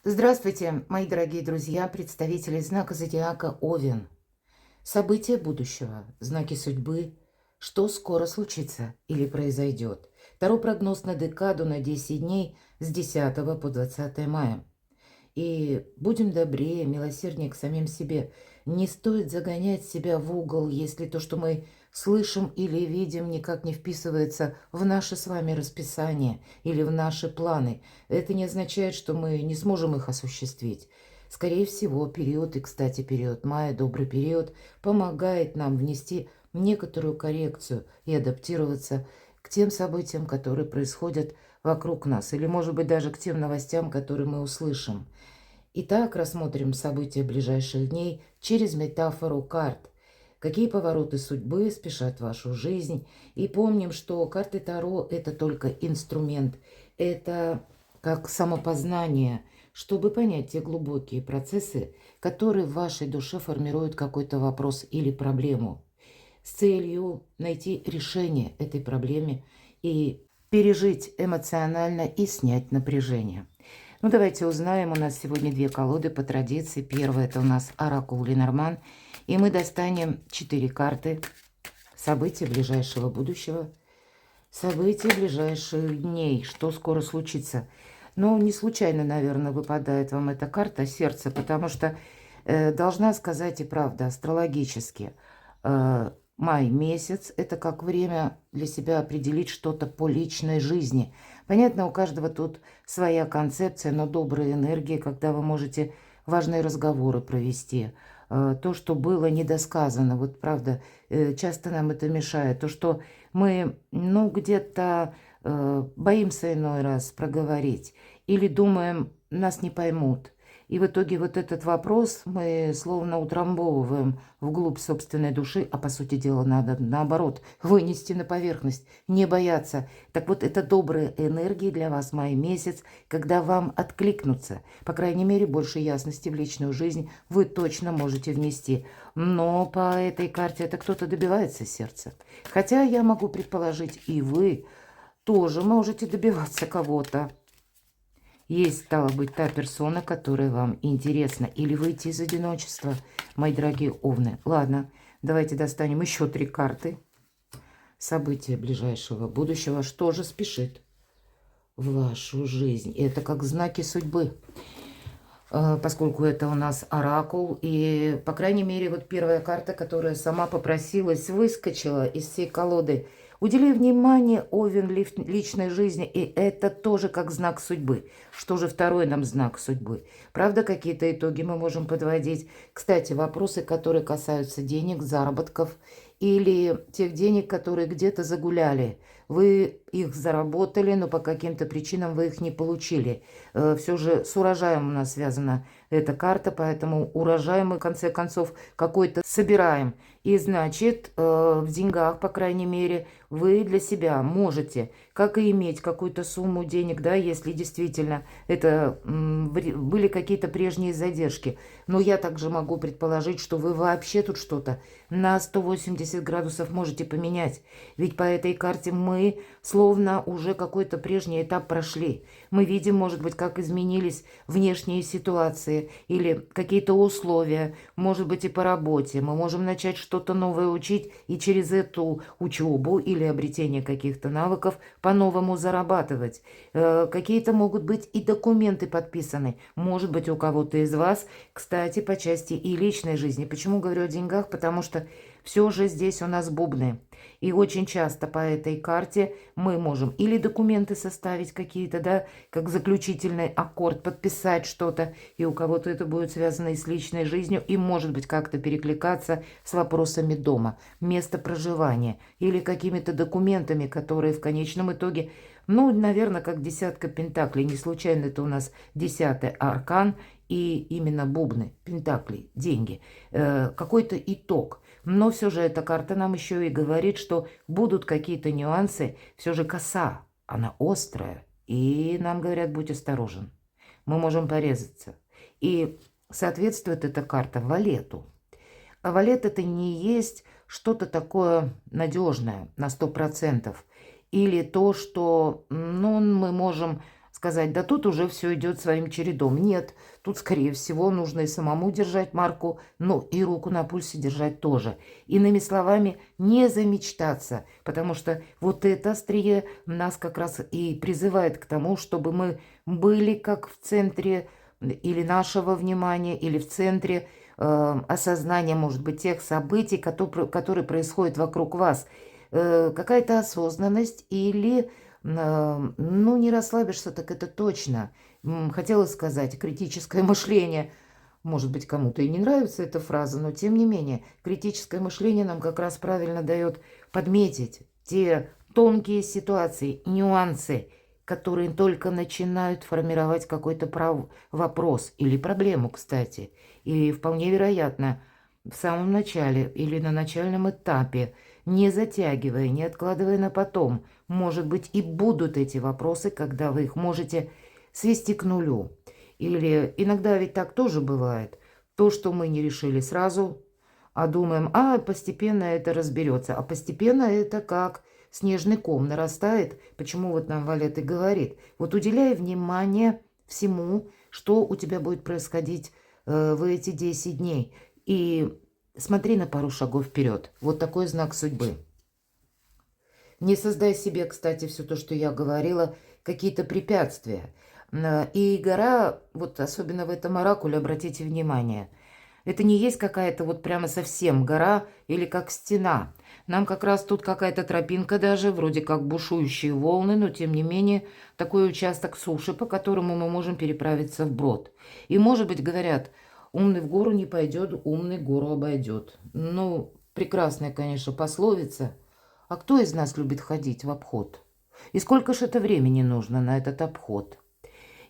Здравствуйте, мои дорогие друзья, представители знака зодиака Овен. События будущего, знаки судьбы, что скоро случится или произойдет. Таро прогноз на декаду на 10 дней с 10 по 20 мая. И будем добрее, милосерднее к самим себе. Не стоит загонять себя в угол, если то, что мы слышим или видим, никак не вписывается в наше с вами расписание или в наши планы. Это не означает, что мы не сможем их осуществить. Скорее всего, период, и, кстати, период мая, добрый период, помогает нам внести некоторую коррекцию и адаптироваться к тем событиям, которые происходят вокруг нас, или, может быть, даже к тем новостям, которые мы услышим. Итак, рассмотрим события ближайших дней через метафору карт. Какие повороты судьбы спешат в вашу жизнь. И помним, что карты Таро – это только инструмент. Это как самопознание, чтобы понять те глубокие процессы, которые в вашей душе формируют какой-то вопрос или проблему, с целью найти решение этой проблеме и пережить эмоционально и снять напряжение. Ну, давайте узнаем. У нас сегодня две колоды по традиции. Первая – это у нас оракул Ленорман. И мы достанем 4 карты. События ближайшего будущего. События ближайших дней. Что скоро случится. Но не случайно, наверное, выпадает вам эта карта сердца, потому что, должна сказать и правда, астрологически, май месяц – это как время для себя определить что-то по личной жизни. Понятно, у каждого тут своя концепция, но добрые энергии, когда вы можете важные разговоры провести. То, что было недосказано, вот правда, часто нам это мешает. То, что мы, ну, где-то боимся иной раз проговорить или думаем, нас не поймут. И в итоге вот этот вопрос мы словно утрамбовываем вглубь собственной души, а по сути дела надо наоборот вынести на поверхность, не бояться. Так вот, это добрые энергии для вас май месяц, когда вам откликнутся. По крайней мере, больше ясности в личную жизнь вы точно можете внести. Но по этой карте это кто-то добивается сердца. Хотя я могу предположить, и вы тоже можете добиваться кого-то. Есть, стала быть, та персона, которая вам интересна. Или выйти из одиночества, мои дорогие овны. Ладно, давайте достанем еще 3 карты. События ближайшего будущего. Что же спешит в вашу жизнь? И это как знаки судьбы. Поскольку это у нас оракул. И, по крайней мере, вот первая карта, которая сама попросилась, выскочила из всей колоды. Удели внимание, Овен, личной жизни, и это тоже как знак судьбы. Что же второй нам знак судьбы? Правда, какие-то итоги мы можем подводить. Кстати, вопросы, которые касаются денег, заработков или тех денег, которые где-то загуляли. Вы их заработали, но по каким-то причинам вы их не получили. Все же с урожаем у нас связана эта карта, поэтому урожай мы, в конце концов, какой-то собираем. И значит, в деньгах, по крайней мере, вы для себя можете как и иметь какую-то сумму денег, да, если действительно это были какие-то прежние задержки. Но я также могу предположить, что вы вообще тут что-то на 180 градусов можете поменять. Ведь по этой карте мы словно уже какой-то прежний этап прошли. Мы видим, может быть, как изменились внешние ситуации или какие-то условия, может быть, и по работе. Мы можем начать что-то новое учить и через эту учебу или обретение каких-то навыков по-новому зарабатывать. Какие-то могут быть и документы подписаны. Может быть, у кого-то из вас, кстати, по части и личной жизни. Почему говорю о деньгах? Потому что все же здесь у нас бубны. И очень часто по этой карте мы можем или документы составить какие-то, да, как заключительный аккорд, подписать что-то, и у кого-то это будет связано и с личной жизнью, и может быть как-то перекликаться с вопросами дома, места проживания, или какими-то документами, которые в конечном итоге, ну, наверное, как десятка пентаклей. Не случайно это у нас 10-й аркан, и именно бубны, пентакли, деньги, какой-то итог. Но все же эта карта нам еще и говорит, что будут какие-то нюансы. Все же коса, она острая. И нам говорят, будь осторожен. Мы можем порезаться. И соответствует эта карта валету. А валет это не есть что-то такое надежное на 100%. Или то, что, ну, мы можем, сказать, да тут уже все идет своим чередом. Нет, тут, скорее всего, нужно и самому держать марку, но и руку на пульсе держать тоже. Иными словами, не замечтаться, потому что вот это острие нас как раз и призывает к тому, чтобы мы были как в центре или нашего внимания, или в центре осознания, может быть, тех событий, которые происходят вокруг вас. Какая-то осознанность или, ну, не расслабишься, так это точно. Хотела сказать, критическое мышление. Может быть, кому-то и не нравится эта фраза, но тем не менее, критическое мышление нам как раз правильно дает подметить те тонкие ситуации, нюансы, которые только начинают формировать какой-то вопрос или проблему, кстати. И вполне вероятно, в самом начале или на начальном этапе, не затягивая, не откладывая на потом, может быть, и будут эти вопросы, когда вы их можете свести к нулю. Или иногда ведь так тоже бывает. То, что мы не решили сразу, а думаем, постепенно это разберется. А постепенно это как снежный ком нарастает. Почему вот нам Валет и говорит. Вот уделяй внимание всему, что у тебя будет происходить в эти 10 дней. И смотри на пару шагов вперед. Вот такой знак судьбы. Не создай себе, кстати, все то, что я говорила, какие-то препятствия. И гора, вот особенно в этом оракуле, обратите внимание, это не есть какая-то вот прямо совсем гора или как стена. Нам как раз тут какая-то тропинка даже, вроде как бушующие волны, но тем не менее такой участок суши, по которому мы можем переправиться вброд. И, может быть, говорят, умный в гору не пойдет, умный гору обойдет. Ну, прекрасная, конечно, пословица. А кто из нас любит ходить в обход? И сколько же это времени нужно на этот обход?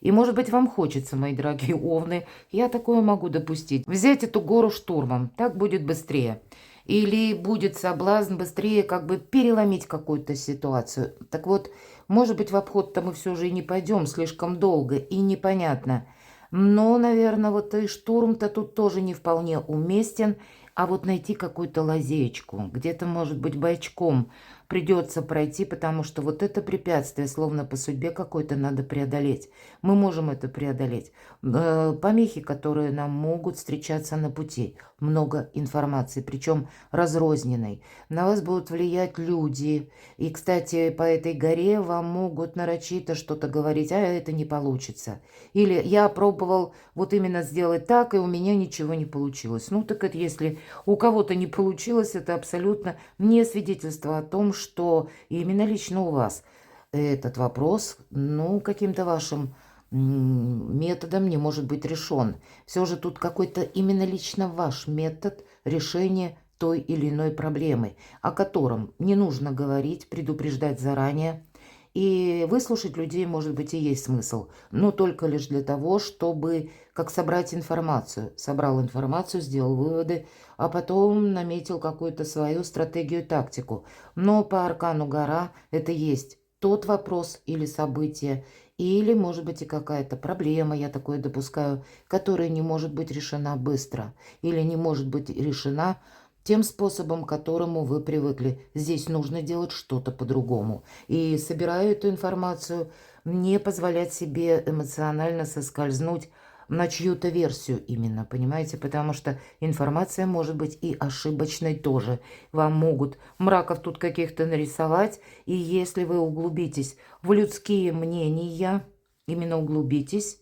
И, может быть, вам хочется, мои дорогие овны, я такое могу допустить, взять эту гору штурмом, так будет быстрее. Или будет соблазн быстрее как бы переломить какую-то ситуацию. Так вот, может быть, в обход-то мы все же и не пойдем слишком долго и непонятно. Но, наверное, вот и штурм-то тут тоже не вполне уместен. А вот найти какую-то лазеечку, где-то, может быть, бойчком придется пройти, потому что вот это препятствие, словно по судьбе какой-то, надо преодолеть. Мы можем это преодолеть. Помехи, которые нам могут встречаться на пути. Много информации, причем разрозненной. На вас будут влиять люди. И, кстати, по этой горе вам могут нарочито что-то говорить, а это не получится. Или я пробовал вот именно сделать так, и у меня ничего не получилось. Ну, так это если у кого-то не получилось, это абсолютно не свидетельство о том, что именно лично у вас этот вопрос, ну, каким-то вашим методом не может быть решен. Все же тут какой-то именно лично ваш метод решения той или иной проблемы, о котором не нужно говорить, предупреждать заранее. И выслушать людей, может быть, и есть смысл, но только лишь для того, чтобы как собрать информацию. Собрал информацию, сделал выводы, а потом наметил какую-то свою стратегию, тактику. Но по аркану гора это есть тот вопрос или событие, или, может быть, и какая-то проблема, я такое допускаю, которая не может быть решена быстро или не может быть решена тем способом, к которому вы привыкли. Здесь нужно делать что-то по-другому. И собираю эту информацию, не позволять себе эмоционально соскользнуть на чью-то версию именно, понимаете? Потому что информация может быть и ошибочной тоже. Вам могут мраков тут каких-то нарисовать, и если вы углубитесь в людские мнения, именно углубитесь,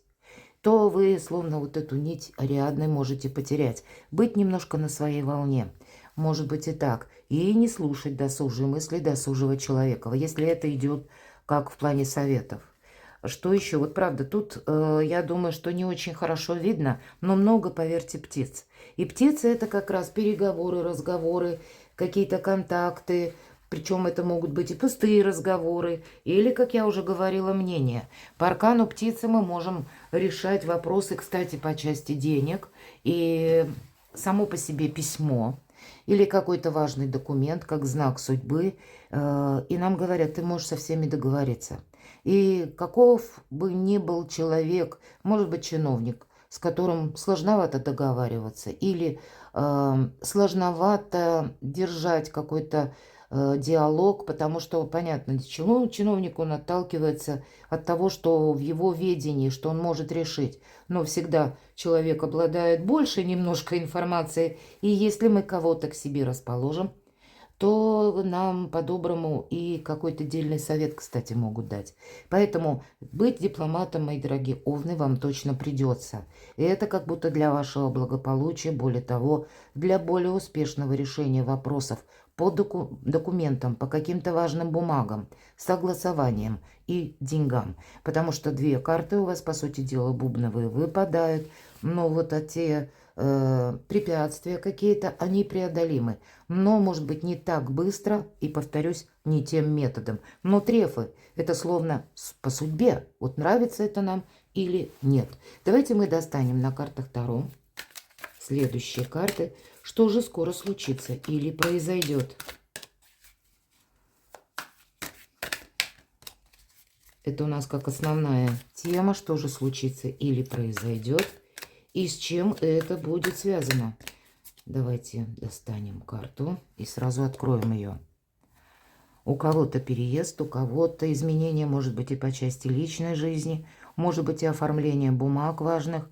то вы словно вот эту нить Ариадны можете потерять. Быть немножко на своей волне. Может быть и так. И не слушать досужие мысли досужего человека, если это идет как в плане советов. Что еще? Вот правда, тут я думаю, что не очень хорошо видно, но много, поверьте, птиц. И птицы это как раз переговоры, разговоры, какие-то контакты. Причем это могут быть и пустые разговоры, или, как я уже говорила, мнения. По аркану птицы мы можем решать вопросы, кстати, по части денег. И само по себе письмо или какой-то важный документ, как знак судьбы. И нам говорят, ты можешь со всеми договориться. И каков бы ни был человек, может быть, чиновник, с которым сложновато договариваться, или сложновато держать какой-то диалог, потому что, понятно, чиновник, он отталкивается от того, что в его ведении, что он может решить. Но всегда человек обладает больше немножко информации, и если мы кого-то к себе расположим, то нам по-доброму и какой-то дельный совет, кстати, могут дать. Поэтому быть дипломатом, мои дорогие овны, вам точно придется. И это как будто для вашего благополучия, более того, для более успешного решения вопросов по документам, по каким-то важным бумагам, согласованиям и деньгам. Потому что две карты у вас, по сути дела, бубновые выпадают. Но вот те препятствия какие-то, они преодолимы. Но, может быть, не так быстро и, повторюсь, не тем методом. Но трефы – это словно по судьбе. Вот нравится это нам или нет. Давайте мы достанем на картах Таро следующие карты. Что же скоро случится или произойдет? Это у нас как основная тема. Что же случится или произойдет? И с чем это будет связано? Давайте достанем карту и сразу откроем ее. У кого-то переезд, у кого-то изменения, может быть, и по части личной жизни, может быть, и оформление бумаг важных,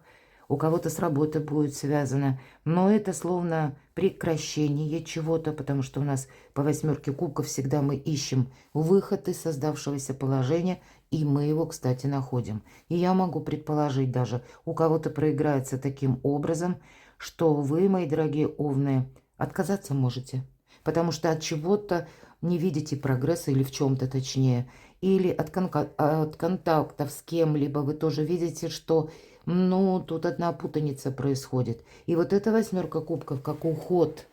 у кого-то с работой будет связано. Но это словно прекращение чего-то, потому что у нас по 8 кубков всегда мы ищем выход из создавшегося положения, и мы его, кстати, находим. И я могу предположить даже, у кого-то проиграется таким образом, что вы, мои дорогие овны, отказаться можете, потому что от чего-то не видите прогресса или в чем-то точнее, или от контактов с кем-либо вы тоже видите, что, ну, тут одна путаница происходит. И вот эта 8 кубков, как уход,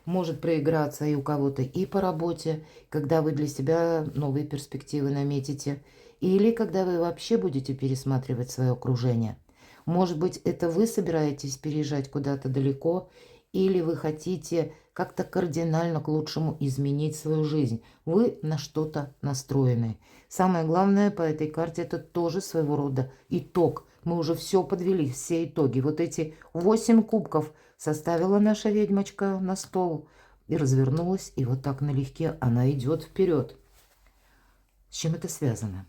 может проиграться и у кого-то и по работе, когда вы для себя новые перспективы наметите, или когда вы вообще будете пересматривать свое окружение. Может быть, это вы собираетесь переезжать куда-то далеко, или вы хотите как-то кардинально к лучшему изменить свою жизнь. Вы на что-то настроены. Самое главное по этой карте – это тоже своего рода итог. Мы уже все подвели, все итоги. Вот эти 8 кубков составила наша ведьмочка на стол и развернулась, и вот так налегке она идет вперед. С чем это связано?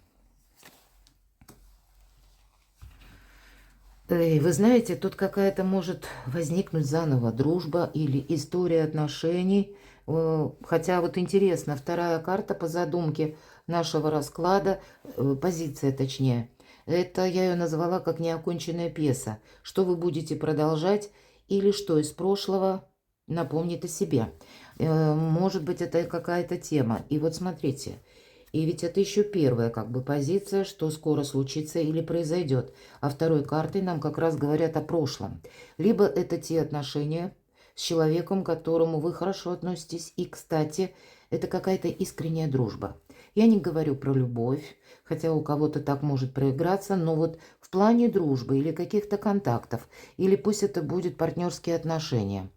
Вы знаете, тут какая-то может возникнуть заново дружба или история отношений. Хотя вот интересно, вторая карта по задумке нашего расклада, позиция точнее, это я ее назвала как неоконченная пьеса. Что вы будете продолжать или что из прошлого напомнит о себе. Может быть, это какая-то тема. И вот смотрите. И ведь это еще первая как бы позиция, что скоро случится или произойдет. А второй картой нам как раз говорят о прошлом. Либо это те отношения с человеком, к которому вы хорошо относитесь. И, кстати, это какая-то искренняя дружба. Я не говорю про любовь, хотя у кого-то так может проиграться, но вот в плане дружбы или каких-то контактов, или пусть это будет партнерские отношения.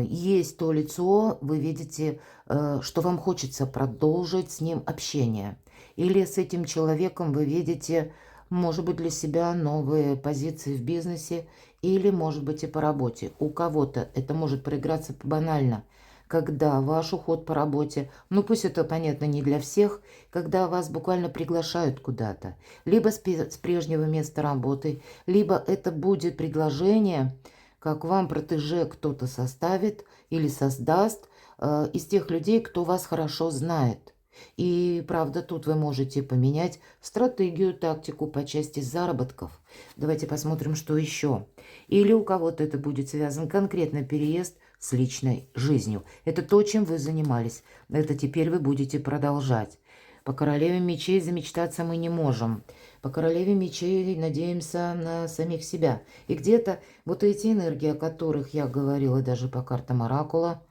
Есть то лицо, вы видите, что вам хочется продолжить с ним общение. Или с этим человеком вы видите, может быть, для себя новые позиции в бизнесе, или, может быть, и по работе. У кого-то это может проиграться банально, когда ваш уход по работе, ну пусть это, понятно, не для всех, когда вас буквально приглашают куда-то, либо с прежнего места работы, либо это будет предложение, как вам протеже кто-то составит или создаст из тех людей, кто вас хорошо знает. И, правда, тут вы можете поменять стратегию, тактику по части заработков. Давайте посмотрим, что еще. Или у кого-то это будет связан конкретно переезд с личной жизнью. Это то, чем вы занимались. Это теперь вы будете продолжать. По королеве мечей замечтаться мы не можем. По королеве мечей надеемся на самих себя. И где-то вот эти энергии, о которых я говорила даже по картам Оракула,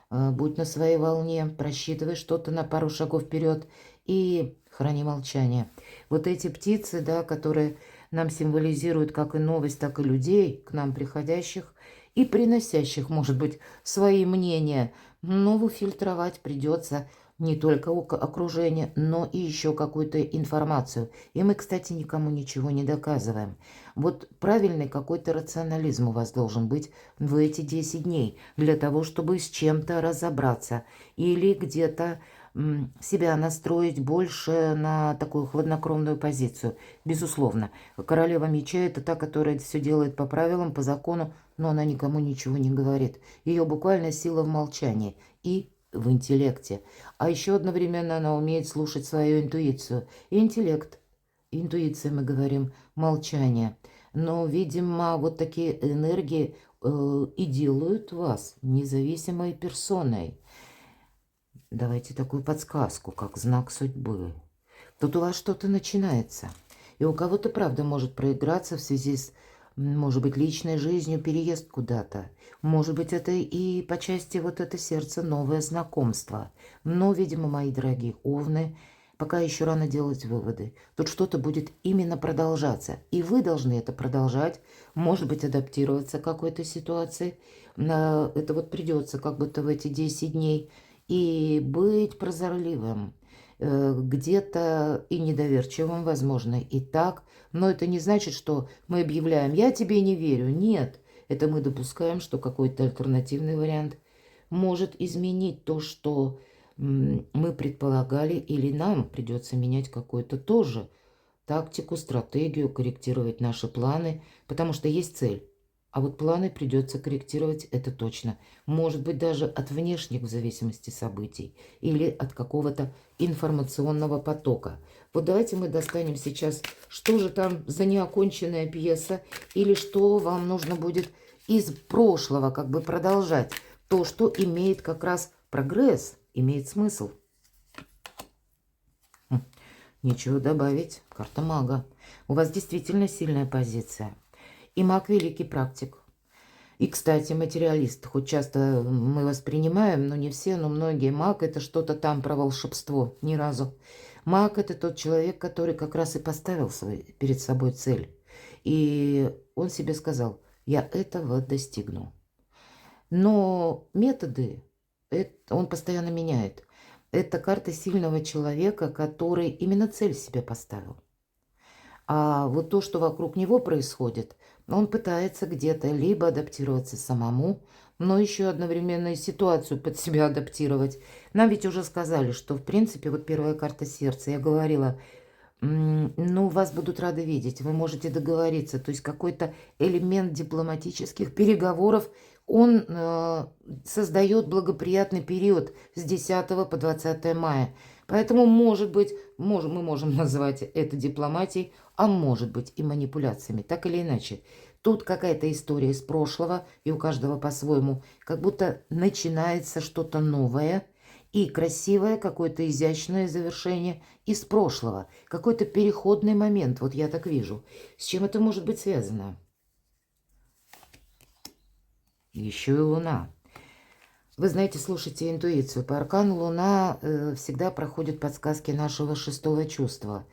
будь на своей волне, просчитывай что-то на пару шагов вперед и храни молчание. Вот эти птицы, да, которые нам символизируют как и новость, так и людей, к нам приходящих и приносящих, может быть, свои мнения, но фильтровать придется. не только окружение, но и еще какую-то информацию. И мы, кстати, никому ничего не доказываем. Вот правильный какой-то рационализм у вас должен быть в эти 10 дней для того, чтобы с чем-то разобраться или где-то себя настроить больше на такую хладнокровную позицию. Безусловно, королева меча – это та, которая все делает по правилам, по закону, но она никому ничего не говорит. Ее буквально сила в молчании и в интеллекте. А еще одновременно она умеет слушать свою интуицию. И интеллект, интуиция, мы говорим, молчание. Но, видимо, вот такие энергии и делают вас независимой персоной. Давайте такую подсказку, как знак судьбы. Тут у вас что-то начинается. И у кого-то, правда, может проиграться в связи с, может быть, личной жизнью, переезд куда-то. Может быть, это и по части вот это сердце новое знакомство. Но, видимо, мои дорогие овны, пока еще рано делать выводы. Тут что-то будет именно продолжаться. И вы должны это продолжать, может быть, адаптироваться к какой-то ситуации. Это вот придется как будто в эти 10 дней. И быть прозорливым, где-то и недоверчивым, возможно, и так. Но это не значит, что мы объявляем «я тебе не верю». Нет, это мы допускаем, что какой-то альтернативный вариант может изменить то, что мы предполагали, или нам придется менять какую-то тоже тактику, стратегию, корректировать наши планы, потому что есть цель. А вот планы придется корректировать, это точно. Может быть, даже от внешних, в зависимости событий, или от какого-то информационного потока. Вот давайте мы достанем сейчас, что же там за неоконченная пьеса, или что вам нужно будет из прошлого как бы продолжать. То, что имеет как раз прогресс, имеет смысл. Нечего добавить. Карта мага. У вас действительно сильная позиция. И маг великий практик. И, кстати, материалист. Хоть часто мы воспринимаем, но не все, но многие. Маг – это что-то там про волшебство. Ни разу. Маг – это тот человек, который как раз и поставил перед собой цель. И он себе сказал, я этого достигну. Но методы он постоянно меняет. Это карта сильного человека, который именно цель себе поставил. А вот то, что вокруг него происходит, он пытается где-то либо адаптироваться самому, но еще одновременно и ситуацию под себя адаптировать. Нам ведь уже сказали, что, в принципе, вот первая карта сердца, я говорила, ну, вас будут рады видеть, вы можете договориться. То есть какой-то элемент дипломатических переговоров, он создает благоприятный период с 10 по 20 мая. Поэтому, может быть, мы можем назвать это дипломатией, а может быть и манипуляциями, так или иначе. Тут какая-то история из прошлого, и у каждого по-своему, как будто начинается что-то новое, и красивое, какое-то изящное завершение из прошлого. Какой-то переходный момент, вот я так вижу. С чем это может быть связано? Еще и Луна. Вы знаете, слушайте интуицию. По аркану Луна всегда проходит подсказки нашего шестого чувства.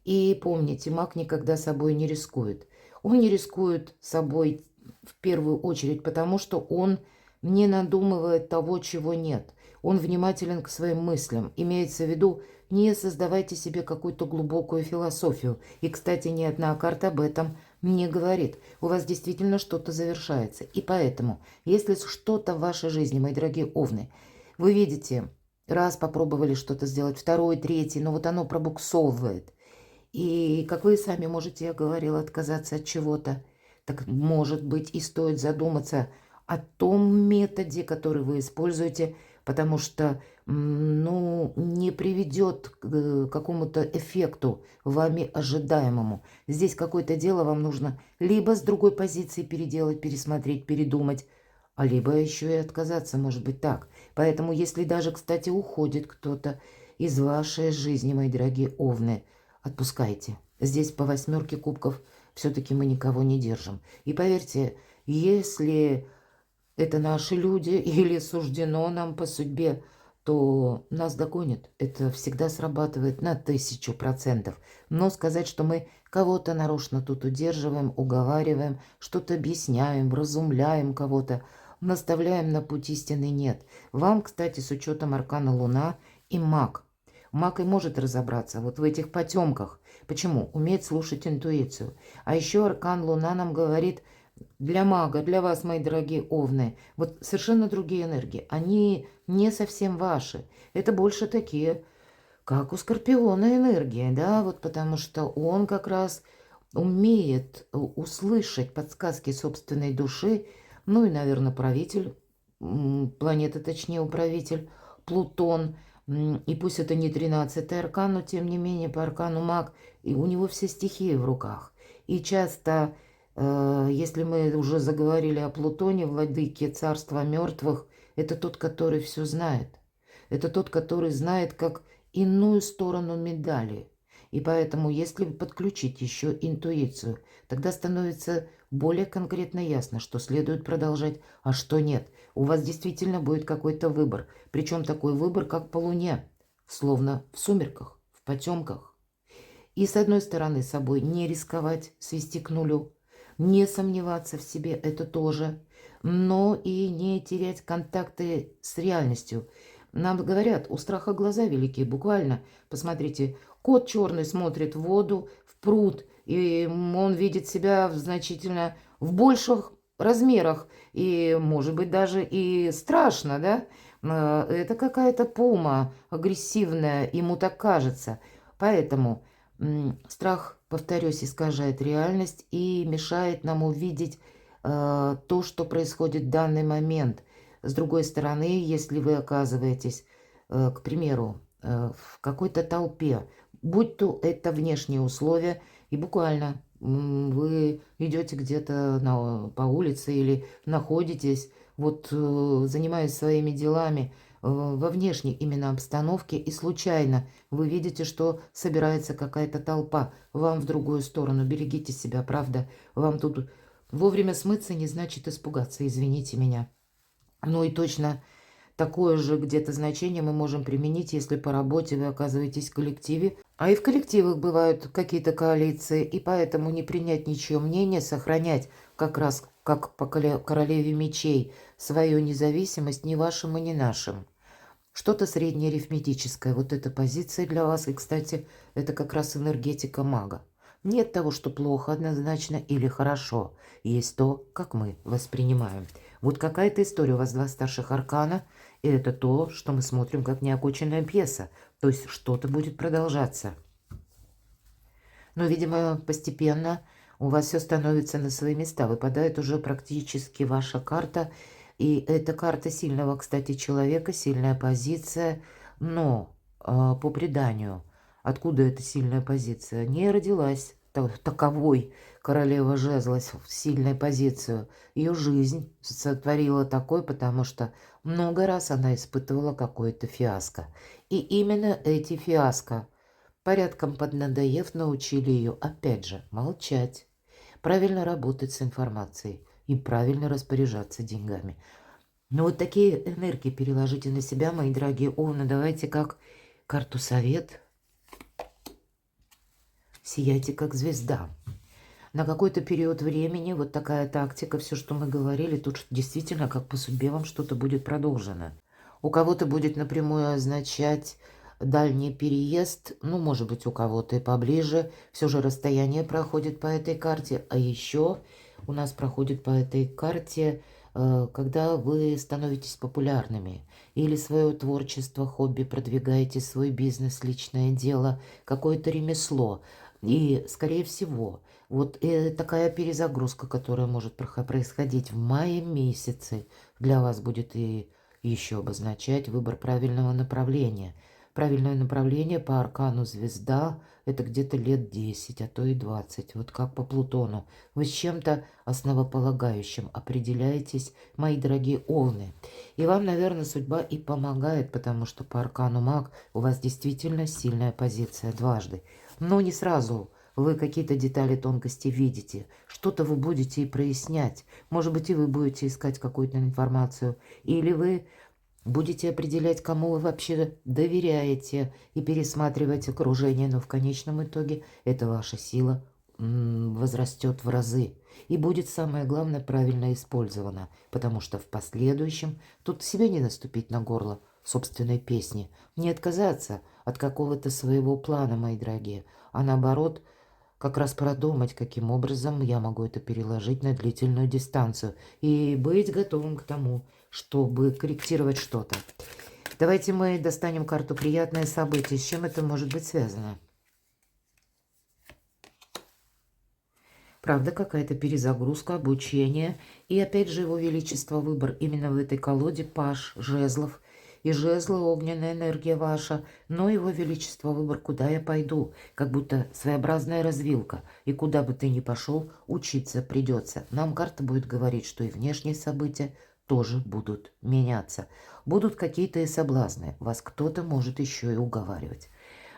И помните, маг никогда собой не рискует. Он не рискует собой в первую очередь, потому что он не надумывает того, чего нет. Он внимателен к своим мыслям. Имеется в виду, не создавайте себе какую-то глубокую философию. И, кстати, ни одна карта об этом не говорит. У вас действительно что-то завершается. И поэтому, если что-то в вашей жизни, мои дорогие овны, вы видите, раз попробовали что-то сделать, второй, третий, но вот оно пробуксовывает. И, как вы сами можете, я говорила, отказаться от чего-то, так, может быть, и стоит задуматься о том методе, который вы используете, потому что, ну, не приведет к какому-то эффекту вами ожидаемому. Здесь какое-то дело вам нужно либо с другой позиции переделать, пересмотреть, передумать, а либо еще и отказаться, может быть, так. Поэтому, если даже, кстати, уходит кто-то из вашей жизни, мои дорогие овны, отпускайте. Здесь по 8 кубков все-таки мы никого не держим. И поверьте, если это наши люди или суждено нам по судьбе, то нас догонят. Это всегда срабатывает на 1000%. Но сказать, что мы кого-то нарочно тут удерживаем, уговариваем, что-то объясняем, вразумляем кого-то, наставляем на путь истины, нет. Вам, кстати, с учетом аркана Луна и маг. Маг и может разобраться вот в этих потемках. Почему? Умеет слушать интуицию. А еще аркан Луна нам говорит, для мага, для вас, мои дорогие овны, вот совершенно другие энергии. Они не совсем ваши. Это больше такие, как у Скорпиона энергия, да, вот потому что он как раз умеет услышать подсказки собственной души, ну и, наверное, правитель планеты, точнее, управитель Плутон, и пусть это не 13-й аркан, но тем не менее по аркану маг, и у него все стихии в руках. И часто, если мы уже заговорили о Плутоне, владыке царства мертвых, это тот, который все знает. Это тот, который знает как иную сторону медали. И поэтому, если подключить еще интуицию, тогда становится более конкретно ясно, что следует продолжать, а что нет. У вас действительно будет какой-то выбор. Причем такой выбор, как по Луне, словно в сумерках, в потемках. И с одной стороны, собой не рисковать, свести к нулю, не сомневаться в себе, это тоже, но и не терять контакты с реальностью. Нам говорят, у страха глаза великие, буквально. Посмотрите, кот черный смотрит в воду, в пруд, и он видит себя значительно в больших размерах, и, может быть, даже и страшно, да? Это какая-то пума агрессивная, ему так кажется. Поэтому страх, повторюсь, искажает реальность и мешает нам увидеть то, что происходит в данный момент. С другой стороны, если вы оказываетесь, к примеру, в какой-то толпе, будь то это внешние условия, и буквально вы идете где-то по улице или находитесь, вот занимаясь своими делами во внешней именно обстановке, и случайно вы видите, что собирается какая-то толпа, вам в другую сторону, берегите себя, правда, вам тут вовремя смыться не значит испугаться, извините меня. Ну и точно такое же где-то значение мы можем применить, если по работе вы оказываетесь в коллективе. А и в коллективах бывают какие-то коалиции, и поэтому не принять ничье мнение, сохранять как раз, как по королеве мечей, свою независимость ни вашим и ни нашим. Что-то среднее арифметическое. Вот эта позиция для вас. И, кстати, это как раз энергетика мага. Нет того, что плохо однозначно или хорошо. Есть то, как мы воспринимаем. Вот какая-то история у вас два старших аркана. И это то, что мы смотрим как неоконченная пьеса. То есть что-то будет продолжаться. Но, видимо, постепенно у вас все становится на свои места. Выпадает уже практически ваша карта. И это карта сильного, кстати, человека, сильная позиция. Но по преданию, откуда эта сильная позиция? Не родилась таковой королева жезла в сильной позицию. Ее жизнь сотворила такой, потому что много раз она испытывала какое-то фиаско. И именно эти фиаско, порядком поднадоев, научили ее, опять же, молчать, правильно работать с информацией и правильно распоряжаться деньгами. Но вот такие энергии переложите на себя, мои дорогие овны. Давайте как карту совет. Сияйте как звезда. На какой-то период времени вот такая тактика, все, что мы говорили, тут действительно как по судьбе вам что-то будет продолжено. У кого-то будет напрямую означать дальний переезд, ну, может быть, у кого-то и поближе. Все же расстояние проходит по этой карте. А еще у нас проходит по этой карте, когда вы становитесь популярными. Или свое творчество, хобби продвигаете, свой бизнес, личное дело, какое-то ремесло. И, скорее всего, вот такая перезагрузка, которая может происходить в мае месяце, для вас будет и еще обозначать выбор правильного направления. Правильное направление по аркану звезда – это где-то лет 10, а то и 20. Вот как по Плутону. Вы с чем-то основополагающим определяетесь, мои дорогие овны. И вам, наверное, судьба и помогает, потому что по аркану маг у вас действительно сильная позиция дважды. Но не сразу вы какие-то детали, тонкости видите. Что-то вы будете и прояснять. Может быть, и вы будете искать какую-то информацию. Или вы будете определять, кому вы вообще доверяете, и пересматривать окружение. Но в конечном итоге эта ваша сила возрастет в разы. И будет, самое главное, правильно использована. Потому что в последующем тут себе не наступить на горло. собственной песни. Не отказаться от какого-то своего плана, мои дорогие, а наоборот, как раз продумать, каким образом я могу это переложить на длительную дистанцию и быть готовым к тому, чтобы корректировать что-то. Давайте мы достанем карту «Приятное событие». С чем это может быть связано? Правда, какая-то перезагрузка, обучение. И опять же его величество выбор именно в этой колоде паж жезлов. И жезлы, огненная энергия ваша, но его величество выбор, куда я пойду, как будто своеобразная развилка. И куда бы ты ни пошел, учиться придется. Нам карта будет говорить, что и внешние события тоже будут меняться. Будут какие-то и соблазны, вас кто-то может еще и уговаривать.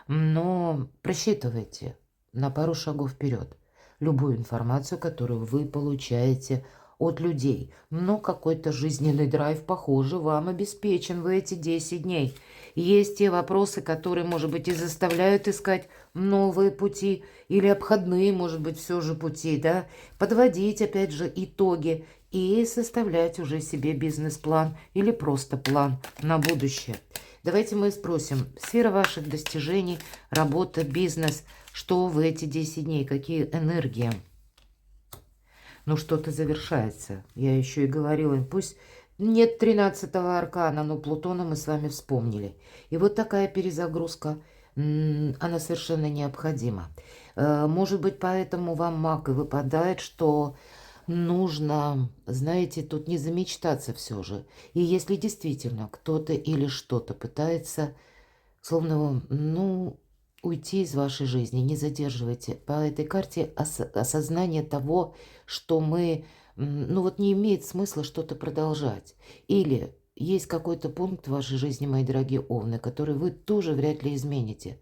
Но просчитывайте на пару шагов вперед любую информацию, которую вы получаете от людей. Но какой-то жизненный драйв, похоже, вам обеспечен в эти 10 дней. Есть те вопросы, которые, может быть, и заставляют искать новые пути или обходные, может быть, все же пути, да, подводить, опять же, итоги и составлять уже себе бизнес-план или просто план на будущее. Давайте мы спросим, сфера ваших достижений, работа, бизнес, что в эти 10 дней, какие энергии? Ну, что-то завершается. Я еще и говорила им, пусть нет 13-го аркана, но Плутона мы с вами вспомнили. И вот такая перезагрузка, она совершенно необходима. Может быть, поэтому вам маг и выпадает, что нужно, знаете, тут не замечтаться все же. И если действительно кто-то или что-то пытается, словно, ну, уйти из вашей жизни, не задерживайте. По этой карте осознание того, что мы, ну вот не имеет смысла что-то продолжать. Или есть какой-то пункт в вашей жизни, мои дорогие овны, который вы тоже вряд ли измените.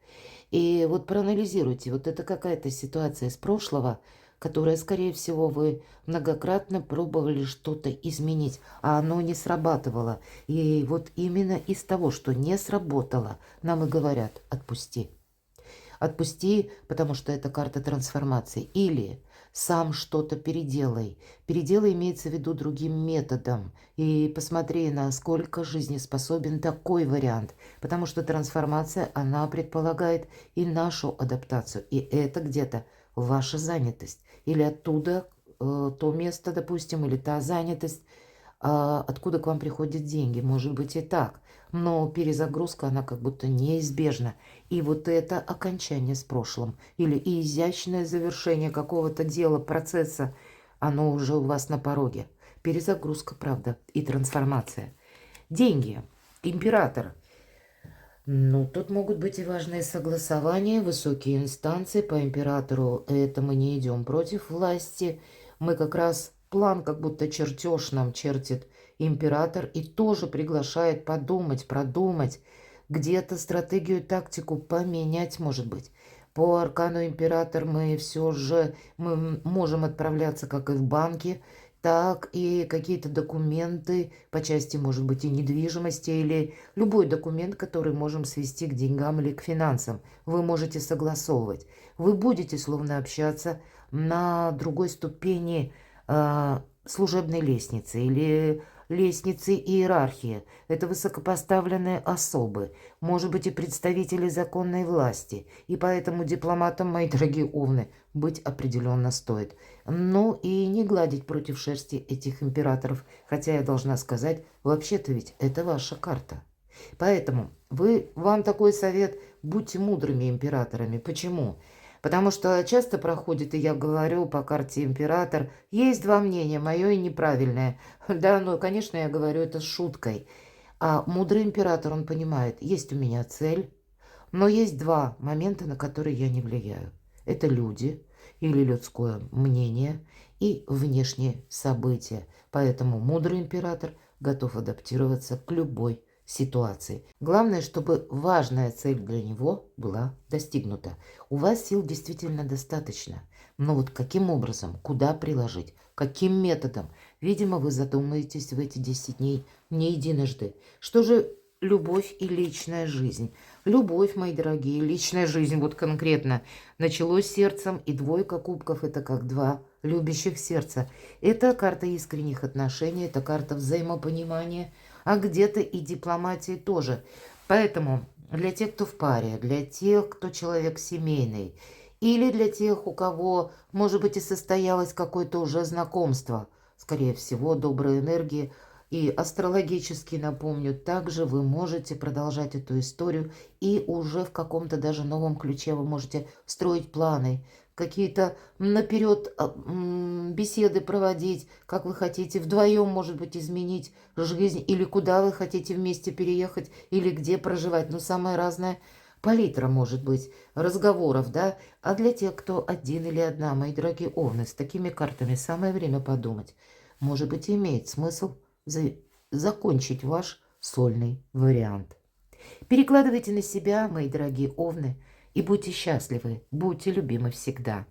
И вот проанализируйте, вот это какая-то ситуация из прошлого, которая, скорее всего, вы многократно пробовали что-то изменить, а оно не срабатывало. И вот именно из того, что не сработало, нам и говорят: отпусти. Отпусти, потому что это карта трансформации. Или сам что-то переделай. Переделай имеется в виду другим методом. И посмотри, насколько жизнеспособен такой вариант. Потому что трансформация, она предполагает и нашу адаптацию. И это где-то ваша занятость. Или оттуда то место, допустим, или та занятость, откуда к вам приходят деньги. Может быть и так. Но перезагрузка, она как будто неизбежна. И вот это окончание с прошлым или и изящное завершение какого-то дела, процесса, оно уже у вас на пороге. Перезагрузка, правда, и трансформация. Деньги. Император. Ну, тут могут быть и важные согласования, высокие инстанции. По императору это мы не идем против власти. Мы как раз план, как будто чертеж нам чертит император и тоже приглашает подумать, продумать, где-то стратегию, тактику поменять, может быть. По аркану император мы все же мы можем отправляться как и в банки, так и какие-то документы по части, может быть, и недвижимости, или любой документ, который можем свести к деньгам или к финансам. Вы можете согласовывать. Вы будете словно общаться на другой ступени служебной лестницы или лестницы иерархии. Это высокопоставленные особы, может быть, и представители законной власти. И поэтому дипломатам, мои дорогие овны, быть определенно стоит. Ну и не гладить против шерсти этих императоров. Хотя я должна сказать, вообще-то ведь это ваша карта. Поэтому вам такой совет: будьте мудрыми императорами. Почему? Потому что часто проходит, и я говорю по карте император, есть два мнения, мое и неправильное. Да, ну, конечно, я говорю это с шуткой. А мудрый император, он понимает, есть у меня цель, но есть два момента, на которые я не влияю. Это люди или людское мнение и внешние события. Поэтому мудрый император готов адаптироваться к любой ситуации. Главное, чтобы важная цель для него была достигнута. У вас сил действительно достаточно. Но вот каким образом, куда приложить, каким методом? Видимо, вы задумаетесь в эти 10 дней не единожды. Что же любовь и личная жизнь? Любовь, мои дорогие, личная жизнь, вот конкретно, началось сердцем, и двойка кубков – это как два любящих сердца. Это карта искренних отношений, это карта взаимопонимания. а где-то и дипломатии тоже. Поэтому для тех, кто в паре, для тех, кто человек семейный, или для тех, у кого, может быть, и состоялось какое-то уже знакомство, скорее всего, доброй энергии, и астрологически напомню, также вы можете продолжать эту историю, и уже в каком-то даже новом ключе вы можете строить планы, какие-то наперед беседы проводить, как вы хотите вдвоем, может быть, изменить жизнь, или куда вы хотите вместе переехать, или где проживать. Но самая разная палитра может быть разговоров, да. А для тех, кто один или одна, мои дорогие овны, с такими картами самое время подумать. Может быть, имеет смысл закончить ваш сольный вариант. Перекладывайте на себя, мои дорогие овны, и будьте счастливы, будьте любимы всегда.